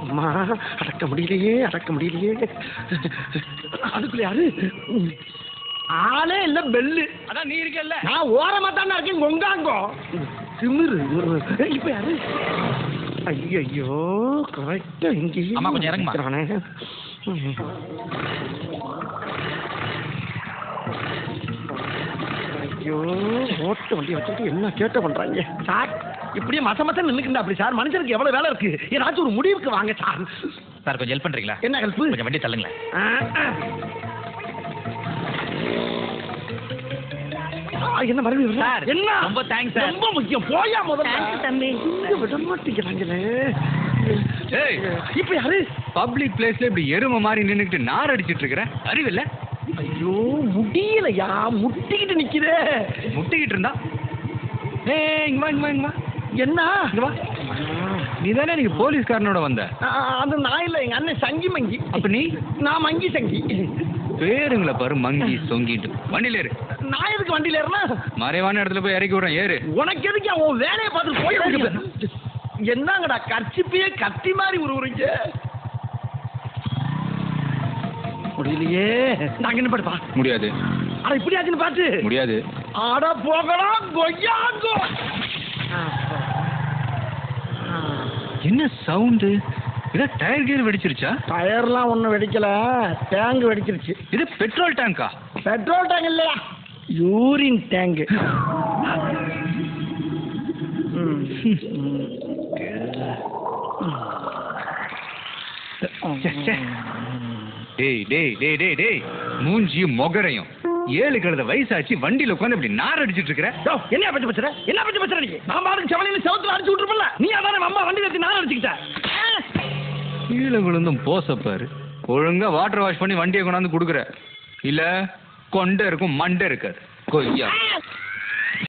அம்மா அடக்க முடியலையே அடக்க முடியலையே. அதுக்குள்ள யாரு? ஆளே இல்ல பெல்லு. அதான் நீ இருக்கல்ல. நான் ஓரமா தானே இருக்கேன். கொங்காங்கோ திமிரு. இப்ப யாரு? ஐயோ கரெக்டா இங்கேயும். அம்மா கொஞ்சம் இறங்குமா. ஐயோ ஓட்ட வண்டியை வச்சுட்டு என்ன கேட்ட பண்றாங்க சார். இப்படியே மச நின்னுக்குண்டா அப்படி சார். மனுஷனுக்கு எவ்வளவு வேலை இருக்கு. ஏதாச்சும் ஒரு முடிவுக்கு வாங்க சார். சார் கொஞ்சம் ஹெல்ப் பண்றீங்களா? என்ன ஹெல்ப்? கொஞ்சம் வண்டி தள்ளுங்களேன். என்ன மறுபடியும் சார்? என்ன ரொம்ப தேங்க்ஸ் சார். ரொம்ப முக்கியம். போயா முதல்ல தம்பி. விட மாட்டேங்கிறாங்களே. ஏய் இப்ப யாரு? பப்ளிக் பிளேஸ்ல இப்படி எருமை மாதிரி நின்னுக்கிட்டு நார் அடிச்சிட்டு இருக்கிற அறிவில்ல? ஐயோ முடியலையா. முட்டிக்கிட்டு நிக்கிறே. முட்டிக்கிட்டு இருந்தா இங்க வா. என்ன இங்க வா. நீ தானே நீங்க போலீஸ்காரனோட வந்த? அது நான் இல்ல, எங்க அண்ணன் சங்கி மங்கி. அப்ப நீ? நான் மங்கி சங்கி. பேருங்களை பாரு, மங்கி சொங்கிட்டு. வண்டியில ஏறு. நான் எதுக்கு வண்டியில ஏறனா? மறைவான இடத்துல போய் இறக்கி விடுறேன், ஏறு. உனக்கு எதுக்கு? உன் வேலையை பார்த்து போய். என்னங்கடா கர்ச்சிப்பையே கத்தி மாதிரி உருவுறீங்க. முடியலையே. நாங்க என்ன பாடுப்பா? முடியாது. ஆனா இப்படி ஆச்சுன்னு பாத்து முடியாது. ஆட போகலாம் கொய்யாங்கோ. என்ன சவுண்டு? இத டயர் கியர் வெடிச்சிருச்சா? டயர்லாம் ஒன்றும் வெடிக்கல, டேங்க் வெடிச்சிருச்சு. இது பெட்ரோல் டேங்கா? பெட்ரோல் டேங்க் இல்லையா, யூரின் டேங்க். டேய் டேய் டேய் டேய் டேய், மூஞ்சியும் மொகரையும் 7 கழுத வயசாச்சு வண்டியில உட்காந்து இப்படி நார் அடிச்சிட்டு இருக்கிற. என்ன பச்சை பச்சை என்ன பச்சை பச்சை நீ? நான் பாட்டுக்கு செவலையில செவத்துல அடிச்சு விட்டுருப்பல. நீ அதானே அம்மா வண்டி வச்சு நார் அடிச்சுக்கிட்ட. கீழே விழுந்தும் போசப்பாரு. ஒழுங்கா வாட்டர் வாஷ் பண்ணி வண்டியை கொண்டாந்து கொடுக்குற. இல்ல கொண்டை இருக்கும் மண்டை இருக்காது கொய்யா.